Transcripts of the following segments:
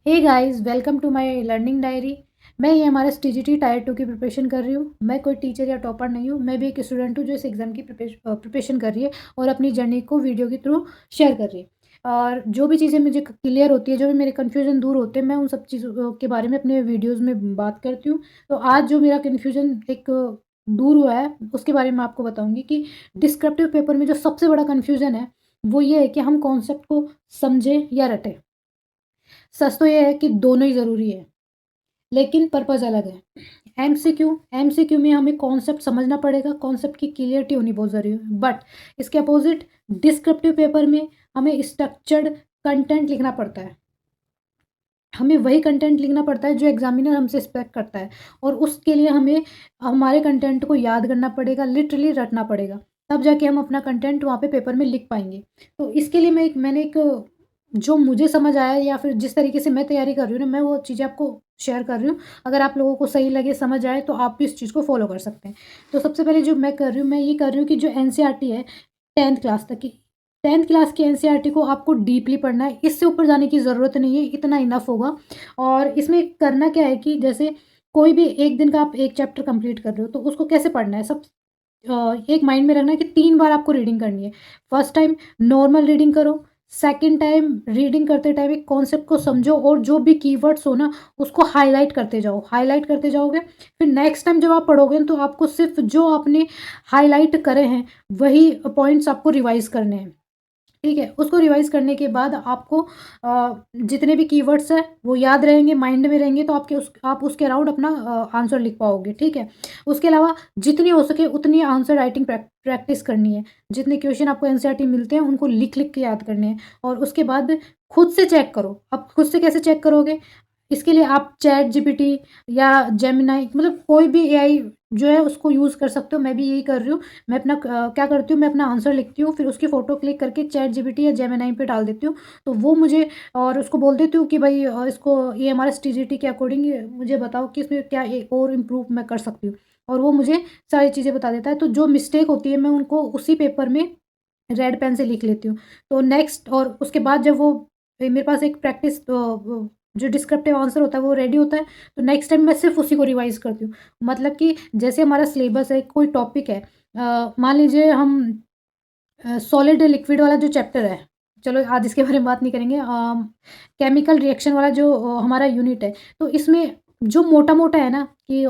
Hey guys, welcome to my learning diary. मैं ये हमारा टीजीटी टायर 2 की प्रिपरेशन कर रही हूँ। मैं कोई टीचर या टॉपर नहीं हूँ। मैं भी एक स्टूडेंट हूँ जो इस एग्ज़ाम की प्रिपरेशन कर रही है और अपनी जर्नी को वीडियो के थ्रू शेयर कर रही है। और जो भी चीज़ें मुझे क्लियर होती है, जो भी मेरे कन्फ्यूज़न दूर होते हैं, मैं उन सब चीज़ों के बारे में अपने वीडियोज़ में बात करती हूँ। तो आज जो मेरा कन्फ्यूज़न एक दूर हुआ है, उसके बारे में आपको बताऊँगी कि डिस्क्रिप्टिव पेपर में जो सबसे बड़ा कन्फ्यूज़न है, वो ये है कि हम कॉन्सेप्ट को समझें या रटें। सच तो ये है कि दोनों ही ज़रूरी है, लेकिन पर्पज़ अलग है। एमसीक्यू में हमें कॉन्सेप्ट समझना पड़ेगा, कॉन्सेप्ट की क्लियरिटी होनी बहुत ज़रूरी है। बट इसके अपोज़िट डिस्क्रिप्टिव पेपर में हमें स्ट्रक्चर्ड कंटेंट लिखना पड़ता है। हमें वही कंटेंट लिखना पड़ता है जो एग्ज़ामिनर हमसे एक्सपेक्ट करता है और उसके लिए हमें हमारे कंटेंट को याद करना पड़ेगा, लिटरली रटना पड़ेगा। तब जाके हम अपना कंटेंट वहाँ पे पेपर में लिख पाएँगे। तो इसके लिए मैंने एक जो मुझे समझ आया या फिर जिस तरीके से मैं तैयारी कर रही हूँ ना, मैं वो चीज़ें आपको शेयर कर रही हूँ। अगर आप लोगों को सही लगे, समझ आए, तो आप भी इस चीज़ को फ़ॉलो कर सकते हैं। तो सबसे पहले जो मैं कर रही हूँ, मैं ये कर रही हूँ कि जो एनसीईआरटी है 10th क्लास तक की, 10th क्लास की एनसीईआरटी को आपको डीपली पढ़ना है। इससे ऊपर जाने की ज़रूरत नहीं है, इतना इनफ होगा। और इसमें करना क्या है कि जैसे कोई भी एक दिन का आप एक चैप्टर कंप्लीट कर रहे हो, तो उसको कैसे पढ़ना है, एक माइंड में रखना है कि 3 बार आपको रीडिंग करनी है। फर्स्ट टाइम नॉर्मल रीडिंग करो, सेकंड टाइम रीडिंग करते टाइम एक कॉन्सेप्ट को समझो और जो भी कीवर्ड्स हो ना, उसको हाइलाइट करते जाओ। हाइलाइट करते जाओगे, फिर नेक्स्ट टाइम जब आप पढ़ोगे तो आपको सिर्फ़ जो आपने हाइलाइट करे हैं, वही पॉइंट्स आपको रिवाइज़ करने हैं। ठीक है? उसको रिवाइज़ करने के बाद आपको जितने भी कीवर्ड्स हैं, वो याद रहेंगे, माइंड में रहेंगे, तो आप उसके अराउंड अपना आंसर लिख पाओगे, ठीक है? उसके अलावा जितनी हो सके उतनी आंसर राइटिंग प्रैक्टिस करनी है। जितने क्वेश्चन आपको एनसीईआरटी मिलते हैं, उनको लिख-लिख के याद करने हैं और उसके बाद खुद से चेक करो। अब खुद से कैसे चेक करोगे? इसके लिए आप चैट जीपीटी या जेमिनी, मतलब कोई भी एआई जो है उसको यूज़ कर सकते हो। मैं भी यही कर रही हूँ। मैं अपना क्या करती हूँ, मैं अपना आंसर लिखती हूँ, फिर उसकी फ़ोटो क्लिक करके चैट जीपीटी या जेमिनी पे डाल देती हूँ। तो वो मुझे और उसको बोल देती हूँ कि भई इसको ये हमारा टीजीटी के अकॉर्डिंग मुझे बताओ कि इसमें क्या और इम्प्रूव मैं कर सकती हूँ। और वो मुझे सारी चीज़ें बता देता है। तो जो मिस्टेक होती है, मैं उनको उसी पेपर में रेड पेन से लिख लेती हूँ। तो नेक्स्ट और उसके बाद जब वो मेरे पास एक प्रैक्टिस जो डिस्क्रिप्टिव आंसर होता है वो रेडी होता है, तो नेक्स्ट टाइम मैं सिर्फ़ उसी को रिवाइज़ करती हूँ। मतलब कि जैसे हमारा सिलेबस है, कोई टॉपिक है, मान लीजिए हम सॉलिड लिक्विड वाला जो चैप्टर है, चलो आज इसके बारे में बात नहीं करेंगे। केमिकल रिएक्शन वाला जो हमारा यूनिट है, तो इसमें जो मोटा-मोटा है ना कि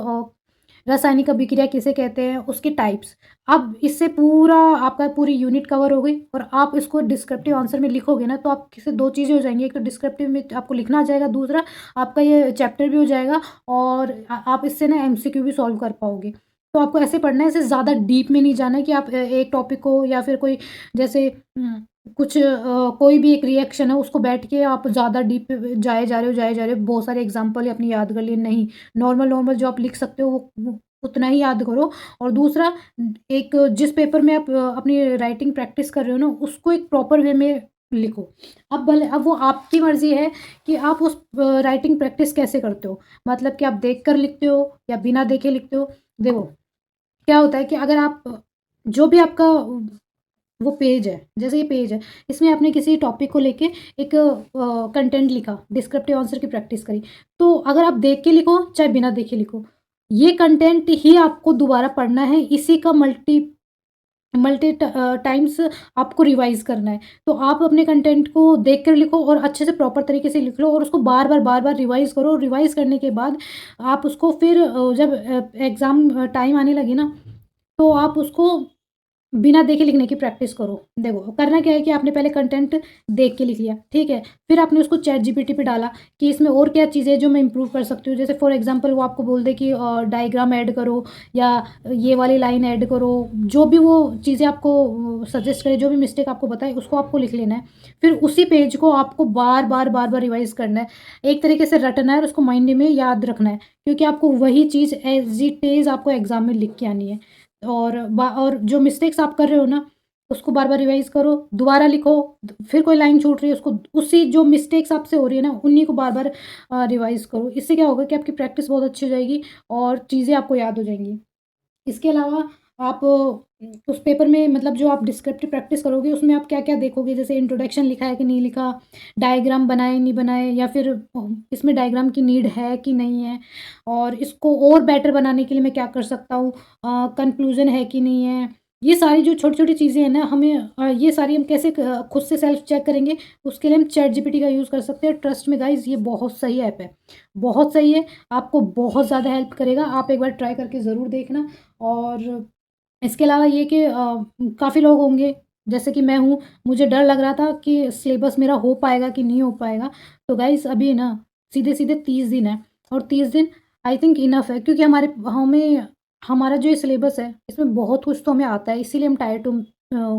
रासायनिक अभिक्रिया किसे कहते हैं, उसके टाइप्स। अब इससे पूरा आपका पूरी यूनिट कवर हो गई और आप इसको डिस्क्रिप्टिव आंसर में लिखोगे ना, तो आपके से 2 चीज़ें हो जाएँगी। एक तो डिस्क्रिप्टिव में आपको लिखना आ जाएगा, दूसरा आपका ये चैप्टर भी हो जाएगा और आप इससे ना एमसीक्यू भी सॉल्व कर पाओगे। तो आपको ऐसे पढ़ना है, ऐसे ज़्यादा डीप में नहीं जाना है कि आप एक टॉपिक को या फिर कोई जैसे कुछ कोई भी एक रिएक्शन है, उसको बैठ के आप ज़्यादा डीप जाए जा रहे हो, बहुत सारे एग्ज़ाम्पल अपनी याद कर लिए, नहीं। नॉर्मल जो आप लिख सकते हो वो उतना ही याद करो। और दूसरा, एक जिस पेपर में आप अपनी राइटिंग प्रैक्टिस कर रहे हो ना, उसको एक प्रॉपर वे में लिखो। अब वो आपकी मर्ज़ी है कि आप उस राइटिंग प्रैक्टिस कैसे करते हो। मतलब कि आप देख कर लिखते हो या बिना देखे लिखते हो। देखो, क्या होता है कि अगर आप जो भी आपका वो पेज है, जैसे ये पेज है, इसमें आपने किसी टॉपिक को लेके एक कंटेंट लिखा, डिस्क्रिप्टिव आंसर की प्रैक्टिस करी। तो अगर आप देख के लिखो, चाहे बिना देखे लिखो, ये कंटेंट ही आपको दोबारा पढ़ना है, इसी का मल्टी मल्टी टाइम्स आपको रिवाइज़ करना है। तो आप अपने कंटेंट को देख कर लिखो और अच्छे से प्रॉपर तरीके से लिख लो और उसको बार-बार रिवाइज़ करो। रिवाइज़ करने के बाद आप उसको फिर जब एग्ज़ाम टाइम आने लगे ना, तो आप उसको बिना देखे लिखने की प्रैक्टिस करो। देखो, करना क्या है कि आपने पहले कंटेंट देख के लिख लिया, ठीक है? फिर आपने उसको चैट जीपीटी पे डाला कि इसमें और क्या चीज़ें हैं जो मैं इम्प्रूव कर सकती हूँ। जैसे फॉर एग्ज़ाम्पल वो आपको बोल दे कि डायग्राम ऐड करो या ये वाली लाइन ऐड करो। जो भी वो चीज़ें आपको सजेस्ट करे, जो भी मिस्टेक आपको बताए, उसको आपको लिख लेना है। फिर उसी पेज को आपको बार-बार रिवाइज़ करना है। एक तरीके से रटना है और उसको माइंड में याद रखना है, क्योंकि आपको वही चीज़ एज़ इट इज़ आपको एग्ज़ाम में लिख के आनी है। और जो मिस्टेक्स आप कर रहे हो ना, उसको बार-बार रिवाइज़ करो, दोबारा लिखो, फिर कोई लाइन छूट रही है, उसको उसी जो मिस्टेक्स आपसे हो रही है ना, उन्हीं को बार-बार रिवाइज़ करो। इससे क्या होगा कि आपकी प्रैक्टिस बहुत अच्छी हो जाएगी और चीज़ें आपको याद हो जाएँगी। इसके अलावा आप उस पेपर में मतलब जो आप डिस्क्रिप्टिव प्रैक्टिस करोगे उसमें आप क्या-क्या देखोगे, जैसे इंट्रोडक्शन लिखा है कि नहीं लिखा, डायग्राम बनाए नहीं बनाए, या फिर इसमें डायग्राम की नीड है कि नहीं है, और इसको और बेटर बनाने के लिए मैं क्या कर सकता हूँ, कंक्लूज़न है कि नहीं है। ये सारी जो छोटी-छोटी चीज़ें हैं ना, हमें ये सारी हम कैसे खुद से सेल्फ चेक करेंगे, उसके लिए हम चैट जीपीटी का यूज़ कर सकते हैं। ट्रस्ट मी गाइज़, ये बहुत सही ऐप है, बहुत सही है, आपको बहुत ज़्यादा हेल्प करेगा। आप एक बार ट्राई करके ज़रूर देखना। और इसके अलावा ये कि काफ़ी लोग होंगे, जैसे कि मैं हूँ, मुझे डर लग रहा था कि सिलेबस मेरा हो पाएगा कि नहीं हो पाएगा। तो गाइज़ अभी ना सीधे-सीधे 30 दिन है, और 30 दिन आई थिंक इनफ है, क्योंकि हमारा जो ये सिलेबस है, इसमें बहुत कुछ तो हमें आता है, इसीलिए हम टायर 2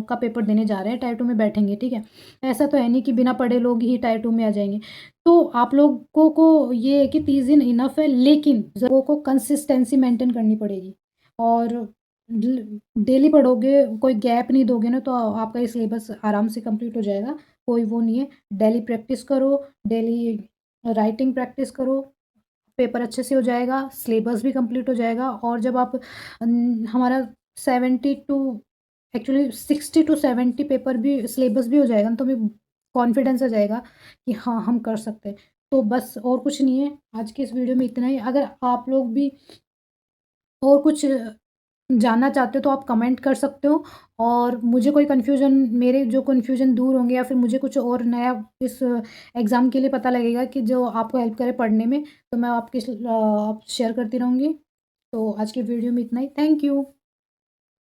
का पेपर देने जा रहे हैं, टायर 2 में बैठेंगे, ठीक है? ऐसा तो है नहीं कि बिना पढ़े लोग ही टायर 2 में आ जाएँगे। तो आप लोगों को ये है कि 30 दिन इनफ है, लेकिन लोगों को कंसिस्टेंसी मेंटेन करनी पड़ेगी। और डेली पढ़ोगे, कोई गैप नहीं दोगे ना, तो आपका ये सिलेबस आराम से कंप्लीट हो जाएगा। कोई वो नहीं है, डेली प्रैक्टिस करो, डेली राइटिंग प्रैक्टिस करो, पेपर अच्छे से हो जाएगा, सिलेबस भी कंप्लीट हो जाएगा। और जब आप हमारा 70 टू एक्चुअली 60 टू 70 पेपर भी सिलेबस भी हो जाएगा ना, तो हमें कॉन्फिडेंस आ जाएगा कि हाँ, हम कर सकते हैं। तो बस और कुछ नहीं है, आज की इस वीडियो में इतना ही। अगर आप लोग भी और कुछ जानना चाहते हो तो आप कमेंट कर सकते हो, और मुझे कोई कन्फ्यूज़न, मेरे जो कन्फ्यूज़न दूर होंगे, या फिर मुझे कुछ और नया इस एग्ज़ाम के लिए पता लगेगा कि जो आपको हेल्प करे पढ़ने में, तो मैं आपके शेयर करती रहूँगी। तो आज की वीडियो में इतना ही। Thank you.